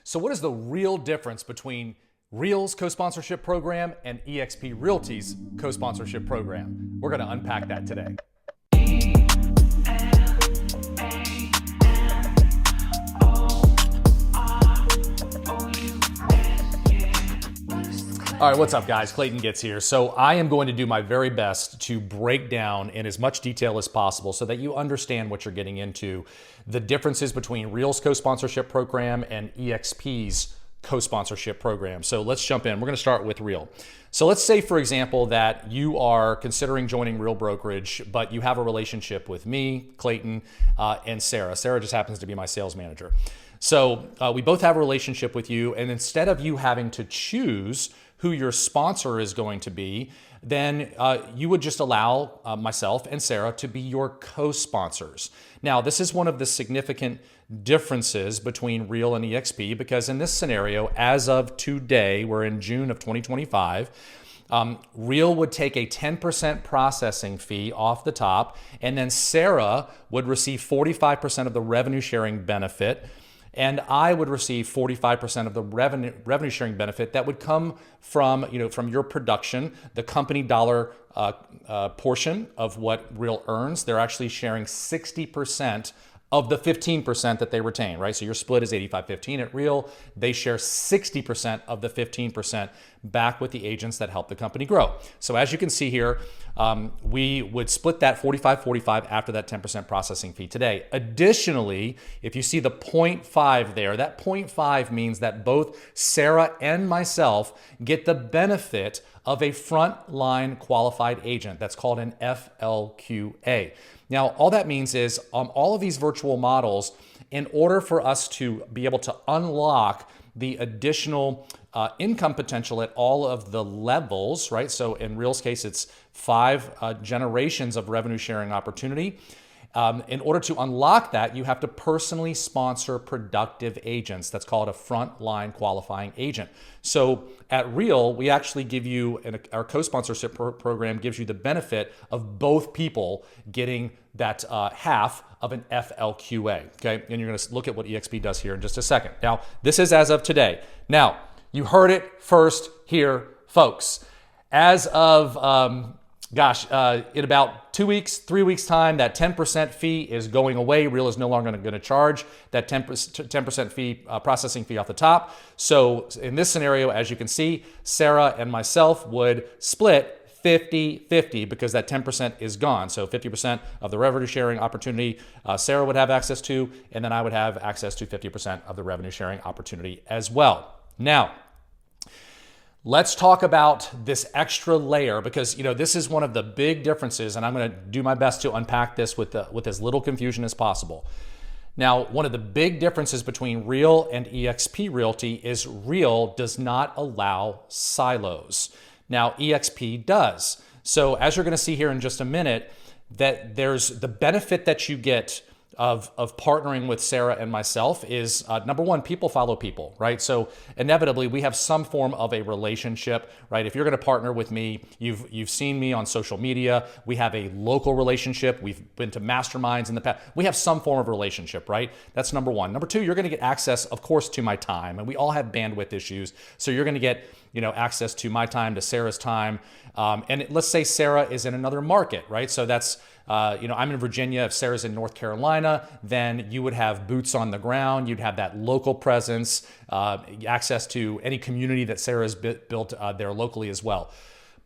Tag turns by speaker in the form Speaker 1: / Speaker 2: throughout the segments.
Speaker 1: So what is the real difference between Real's co-sponsorship program and eXp Realty's co-sponsorship program? We're going to unpack that today. All right, what's up guys? Clayton Gits here. So I am going to do my very best to break down in as much detail as possible so that you understand what you're getting into, the differences between Real's co-sponsorship program and eXp's co-sponsorship program. So let's jump in. We're going to start with Real. So let's say, for example, that you are considering joining Real Brokerage, but you have a relationship with me, Clayton, and Sarah. Sarah just happens to be my sales manager. So we both have a relationship with you, and instead of you having to choose who your sponsor is going to be, then you would just allow myself and Sarah to be your co-sponsors. Now, this is one of the significant differences between Real and eXp, because in this scenario, as of today, we're in June of 2025, Real would take a 10% processing fee off the top, and then Sarah would receive 45% of the revenue sharing benefit, and I would receive 45% of the revenue sharing benefit that would come from, from your production, the company dollar portion of what Real earns. They're actually sharing 60% of the 15% that they retain, right? So your split is 85-15 at Real. They share 60% of the 15% back with the agents that help the company grow. So as you can see here, we would split that 45-45 after that 10% processing fee today. Additionally, if you see the 0.5 there, that 0.5 means that both Sarah and myself get the benefit of a frontline qualified agent. That's called an FLQA. Now, all that means is all of these virtual models, in order for us to be able to unlock the additional income potential at all of the levels, right? So in Real's case, it's 5 generations of revenue sharing opportunity. In order to unlock that, you have to personally sponsor productive agents. That's called a frontline qualifying agent. So at Real, we actually give you, our co-sponsorship program gives you the benefit of both people getting that half of an FLQA, okay? And you're gonna look at what eXp does here in just a second. Now, this is as of today. Now, you heard it first here, folks. As of, in about 2 weeks, 3 weeks time, that 10% fee is going away. Real is no longer going to charge that 10% fee, processing fee off the top. So in this scenario, as you can see, Sarah and myself would split 50-50 because that 10% is gone. So 50% of the revenue sharing opportunity Sarah would have access to, and then I would have access to 50% of the revenue sharing opportunity as well. Now, let's talk about this extra layer, because this is one of the big differences, and I'm going to do my best to unpack this with as little confusion as possible. Now, one of the big differences between Real and eXp Realty is Real does not allow silos. Now, eXp does. So as you're going to see here in just a minute, that there's the benefit that you get of partnering with Sarah and myself is number one, people follow people, right? So inevitably we have some form of a relationship, right? If you're going to partner with me, you've seen me on social media. We have a local relationship. We've been to masterminds in the past. We have some form of relationship, right? That's number one. Number two, you're going to get access, of course, to my time, and we all have bandwidth issues. So you're going to get access to my time, to Sarah's time. And let's say Sarah is in another market, right? So that's I'm in Virginia. If Sarah's in North Carolina, then you would have boots on the ground. You'd have that local presence, access to any community that Sarah's built there locally as well.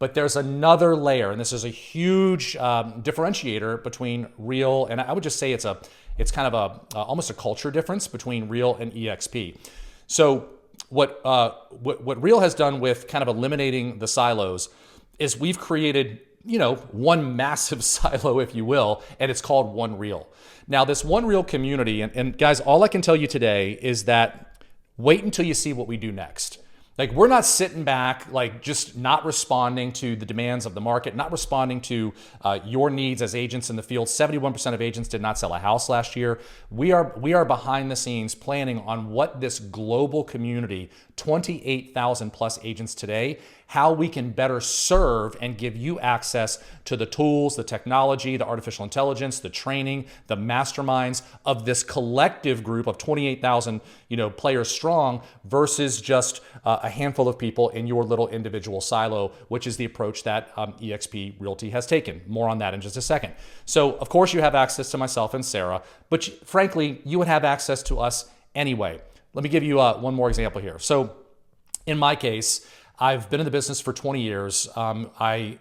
Speaker 1: But there's another layer, and this is a huge differentiator between Real, and I would just say it's kind of almost a culture difference between Real and eXp. So what Real has done with kind of eliminating the silos is we've created one massive silo, if you will, and it's called One Real. Now, this One Real community, and guys, all I can tell you today is that wait until you see what we do next. Like, we're not sitting back, like just not responding to the demands of the market, not responding to your needs as agents in the field. 71% of agents did not sell a house last year. We are behind the scenes planning on what this global community, 28,000 plus agents today, how we can better serve and give you access to the tools, the technology, the artificial intelligence, the training, the masterminds of this collective group of 28,000, players strong versus just a handful of people in your little individual silo, which is the approach that eXp Realty has taken. More on that in just a second. So, of course, you have access to myself and Sarah, but frankly, you would have access to us anyway. Let me give you one more example here. So, in my case, I've been in the business for 20 years. I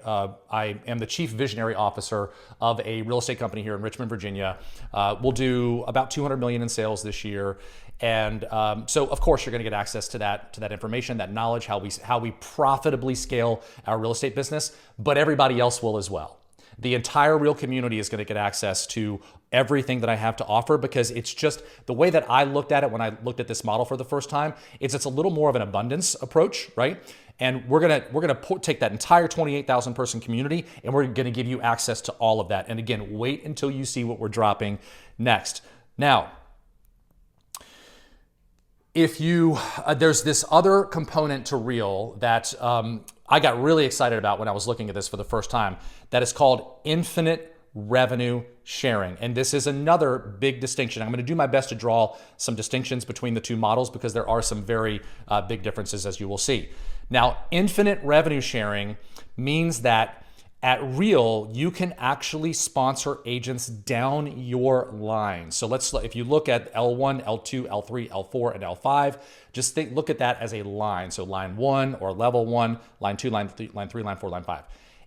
Speaker 1: am the chief visionary officer of a real estate company here in Richmond, Virginia. We'll do about 200 million in sales this year. And so, of course, you're going to get access to that information, that knowledge, how we profitably scale our real estate business, but everybody else will as well. The entire real community is going to get access to everything that I have to offer, because it's just the way that I looked at it when I looked at this model for the first time. It's a little more of an abundance approach, right? And we're gonna take that entire 28,000 person community, and we're gonna give you access to all of that. And again, wait until you see what we're dropping next. Now, if there's this other component to Real that I got really excited about when I was looking at this for the first time, that is called infinite revenue sharing. And this is another big distinction. I'm going to do my best to draw some distinctions between the two models, because there are some very big differences, as you will see. Now, infinite revenue sharing means that at Real, you can actually sponsor agents down your line. So if you look at L1, L2, L3, L4, and L5, just look at that as a line. So line 1 or level 1, line 2, line 3, line 4, line 5.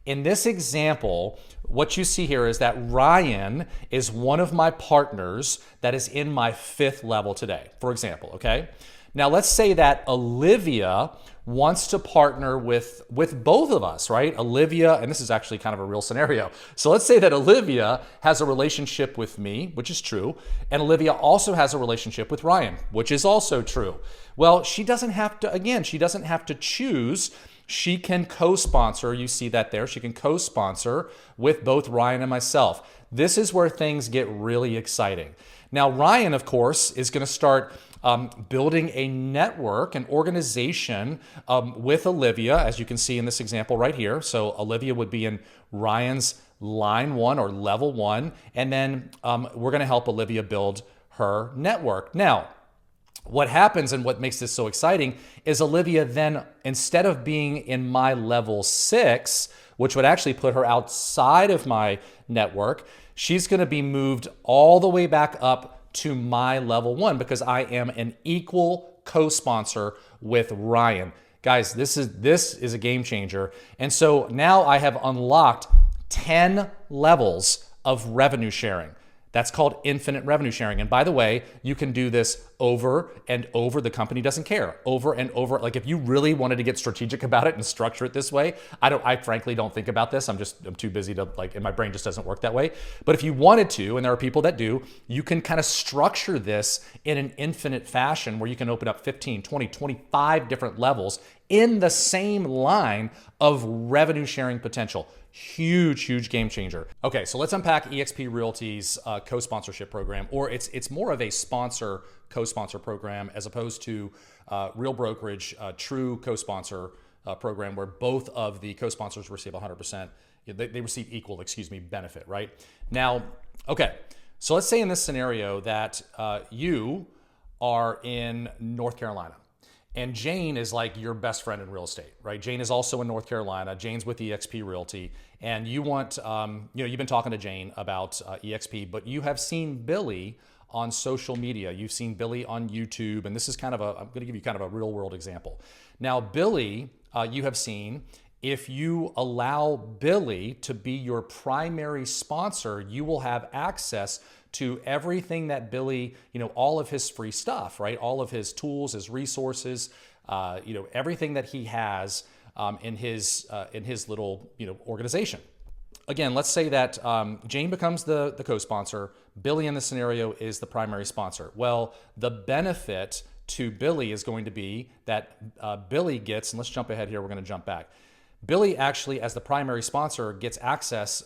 Speaker 1: In this example, what you see here is that Ryan is one of my partners that is in my 5th level today, for example, okay? Now, let's say that Olivia wants to partner with both of us, right? Olivia, and this is actually kind of a real scenario. So let's say that Olivia has a relationship with me, which is true, and Olivia also has a relationship with Ryan, which is also true. Well, she doesn't have to choose. She can co-sponsor, you see that there, she can co-sponsor with both Ryan and myself. This is where things get really exciting. Now, Ryan, of course, is going to start building a network, an organization with Olivia, as you can see in this example right here. So Olivia would be in Ryan's line 1 or level 1, and then we're going to help Olivia build her network. Now, what happens and what makes this so exciting is Olivia then, instead of being in my level 6, which would actually put her outside of my network, she's going to be moved all the way back up to my level 1, because I am an equal co-sponsor with Ryan. Guys, this is a game changer. And so now I have unlocked 10 levels of revenue sharing. That's called infinite revenue sharing. And by the way, you can do this over and over. The company doesn't care. Over and over. Like, if you really wanted to get strategic about it and structure it this way, I frankly don't think about this. I'm too busy to, and my brain just doesn't work that way. But if you wanted to, and there are people that do, you can kind of structure this in an infinite fashion where you can open up 15, 20, 25 different levels in the same line of revenue sharing potential. Huge, huge game changer. Okay, so let's unpack eXp Realty's co-sponsorship program, or it's more of a sponsor co-sponsor program as opposed to Real Brokerage, true co-sponsor program where both of the co-sponsors receive 100%. They receive equal, benefit, right? Now, okay, so let's say in this scenario that you are in North Carolina. And Jane is like your best friend in real estate, right? Jane is also in North Carolina. Jane's with eXp Realty. And you want, you've been talking to Jane about eXp, but you have seen Billy on social media. You've seen Billy on YouTube. And this is I'm going to give you kind of a real world example. Now, Billy, you have seen, if you allow Billy to be your primary sponsor, you will have access to everything that Billy, all of his free stuff, right? All of his tools, his resources, everything that he has in his little, organization. Again, let's say that Jane becomes the co-sponsor. Billy in this scenario is the primary sponsor. Well, the benefit to Billy is going to be that Billy gets, and let's jump ahead here, we're going to jump back. Billy actually, as the primary sponsor, gets access,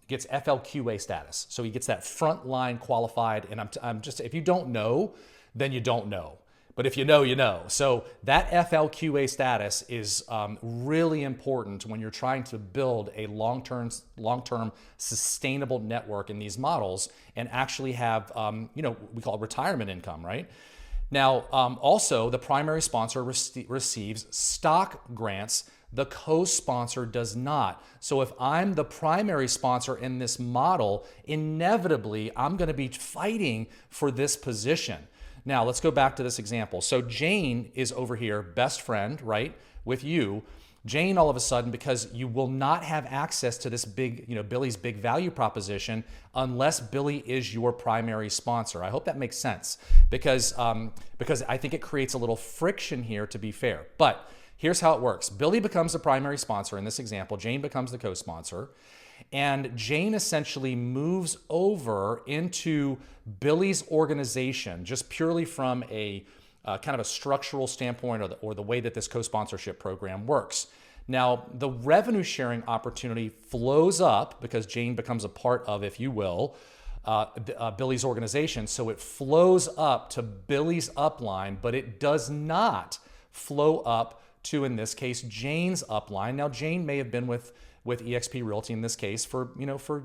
Speaker 1: gets FLQA status. So he gets that frontline qualified, and I'm just, if you don't know, then you don't know. But if you know, you know. So that FLQA status is really important when you're trying to build a long-term sustainable network in these models and actually have, we call it retirement income, right? Now, also the primary sponsor receives stock grants. The co-sponsor does not. So if I'm the primary sponsor in this model, inevitably I'm going to be fighting for this position. Now, let's go back to this example. So Jane is over here, best friend, right, with you. Jane, all of a sudden, because you will not have access to this big, Billy's big value proposition unless Billy is your primary sponsor. I hope that makes sense because I think it creates a little friction here, to be fair. But here's how it works. Billy becomes the primary sponsor in this example. Jane becomes the co-sponsor. And Jane essentially moves over into Billy's organization just purely from a kind of a structural standpoint or the way that this co-sponsorship program works. Now, the revenue sharing opportunity flows up because Jane becomes a part of, if you will, Billy's organization. So it flows up to Billy's upline, but it does not flow up to, in this case, Jane's upline. Now, Jane may have been with eXp Realty in this case for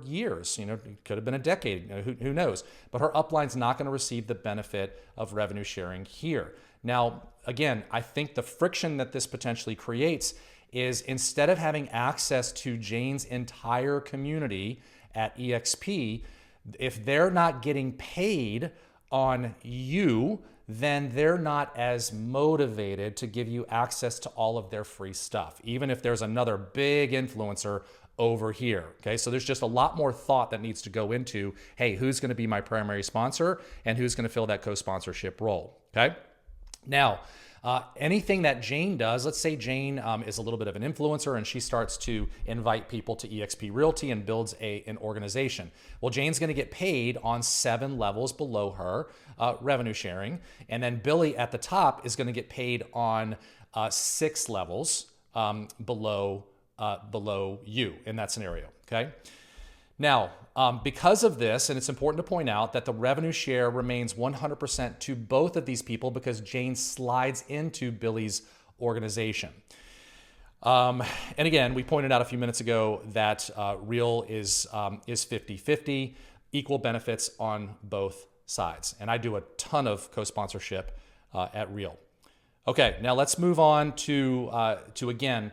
Speaker 1: years. It could have been a decade. Who knows? But her upline's not going to receive the benefit of revenue sharing here. Now, again, I think the friction that this potentially creates is instead of having access to Jane's entire community at eXp, if they're not getting paid on you, then they're not as motivated to give you access to all of their free stuff, even if there's another big influencer over here. Okay, so there's just a lot more thought that needs to go into, hey, who's going to be my primary sponsor and who's going to fill that co-sponsorship role. Okay, now anything that Jane does, let's say Jane is a little bit of an influencer and she starts to invite people to eXp Realty and builds an organization. Well, Jane's going to get paid on 7 levels below her, revenue sharing. And then Billy at the top is going to get paid on 6 levels below you in that scenario, okay? Now, because of this, and it's important to point out that the revenue share remains 100% to both of these people because Jane slides into Billy's organization. And again, we pointed out a few minutes ago that Real is 50-50, equal benefits on both sides. And I do a ton of co-sponsorship at Real. Okay, now let's move on to again,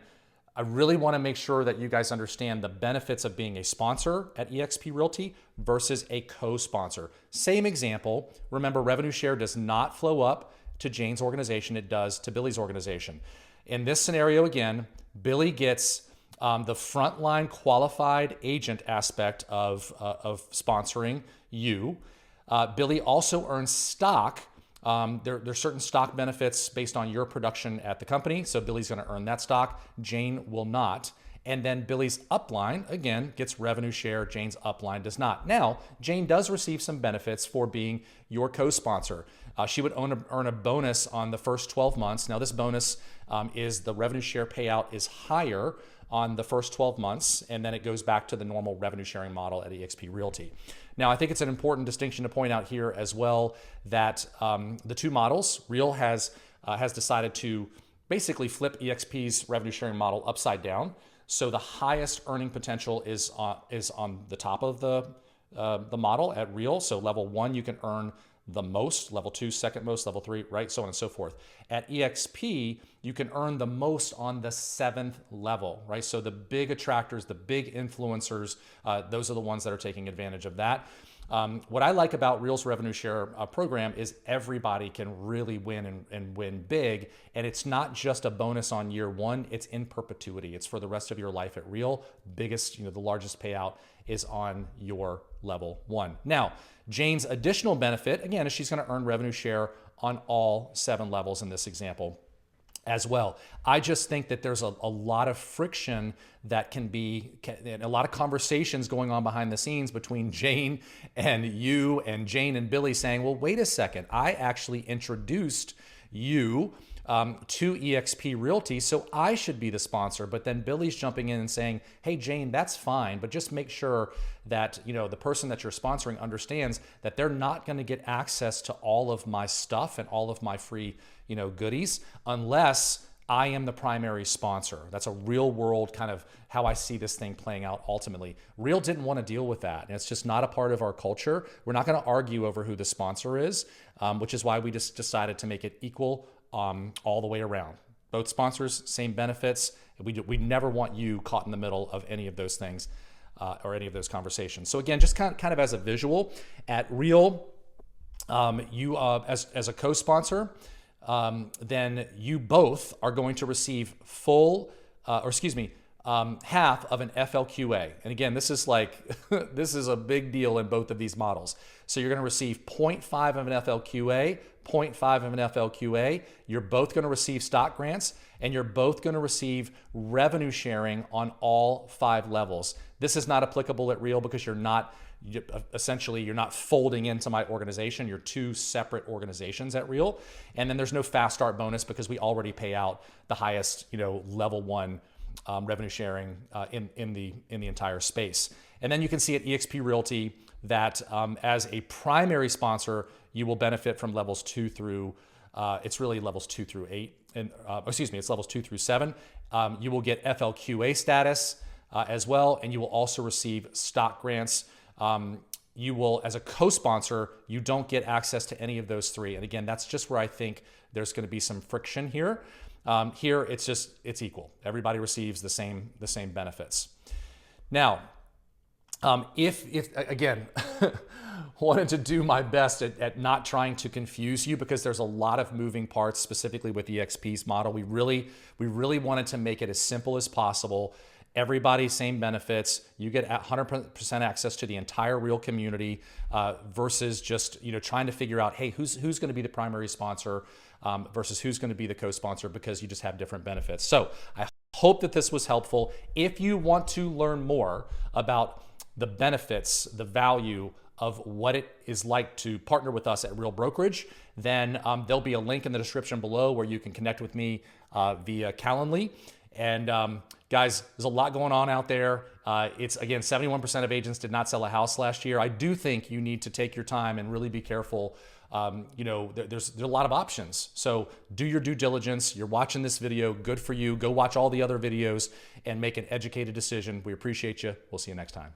Speaker 1: I really want to make sure that you guys understand the benefits of being a sponsor at eXp Realty versus a co-sponsor. Same example. Remember, revenue share does not flow up to Jane's organization. It does to Billy's organization. In this scenario, again, Billy gets the frontline qualified agent aspect of sponsoring you. Billy also earns stock. There's certain stock benefits based on your production at the company. So Billy's going to earn that stock. Jane will not. And then Billy's upline, again, gets revenue share. Jane's upline does not. Now, Jane does receive some benefits for being your co-sponsor. She would earn a bonus on the first 12 months. Now, this bonus is the revenue share payout is higher on the first 12 months, and then it goes back to the normal revenue sharing model at eXp Realty. Now, I think it's an important distinction to point out here as well that the two models, Real has decided to basically flip eXp's revenue sharing model upside down. So the highest earning potential is on the top of the model at Real. So level 1, you can earn the most, level 2, second most, level 3, right? So on and so forth. At eXp, you can earn the most on the 7th level, right? So the big attractors, the big influencers, those are the ones that are taking advantage of that. What I like about Real's revenue share program is everybody can really win and win big. And it's not just a bonus on year 1, it's in perpetuity. It's for the rest of your life at Real. Biggest, the largest payout is on your level 1. Now, Jane's additional benefit, again, is she's going to earn revenue share on all 7 levels in this example as well. I just think that there's a lot of friction that can be, and a lot of conversations going on behind the scenes between Jane and you and Jane and Billy saying, well, wait a second, I actually introduced you to eXp Realty, so I should be the sponsor. But then Billy's jumping in and saying, hey, Jane, that's fine, but just make sure that, you know, the person that you're sponsoring understands that they're not going to get access to all of my stuff and all of my free, you know, goodies unless I am the primary sponsor. That's a real world kind of how I see this thing playing out ultimately. Real didn't want to deal with that. And it's just not a part of our culture. We're not going to argue over who the sponsor is, which is why we just decided to make it equal all the way around. Both sponsors, same benefits. We never want you caught in the middle of any of those things or any of those conversations. So again, just kind of as a visual, at Real, you as a co-sponsor, then you both are going to receive half of an FLQA. And again, this is like, this is a big deal in both of these models. So you're going to receive 0.5 of an FLQA, 0.5 of an FLQA. You're both going to receive stock grants, and you're both going to receive revenue sharing on all 5 levels. This is not applicable at Real because you're not folding into my organization. You're 2 separate organizations at Real. And then there's no fast start bonus because we already pay out the highest, you know, level 1 revenue sharing in the entire space. And then you can see at eXp Realty that as a primary sponsor, you will benefit from levels 2 through, it's really levels 2 through 8. And it's levels 2 through 7. You will get FLQA status as well, and you will also receive stock grants. You will, as a co-sponsor, you don't get access to any of those 3. And again, that's just where I think there's going to be some friction here. Here, it's equal. Everybody receives the same benefits. Now, if again, wanted to do my best at not trying to confuse you because there's a lot of moving parts, specifically with eXp's model. We really wanted to make it as simple as possible. Everybody, same benefits. You get 100% access to the entire Real community versus just, you know, trying to figure out, hey, who's going to be the primary sponsor versus who's going to be the co-sponsor, because you just have different benefits. So I hope that this was helpful. If you want to learn more about the benefits, the value of what it is like to partner with us at Real Brokerage, then there'll be a link in the description below where you can connect with me via Calendly. And guys, there's a lot going on out there. It's, again, 71% of agents did not sell a house last year. I do think you need to take your time and really be careful. You know, there's a lot of options. So do your due diligence. You're watching this video. Good for you. Go watch all the other videos and make an educated decision. We appreciate you. We'll see you next time.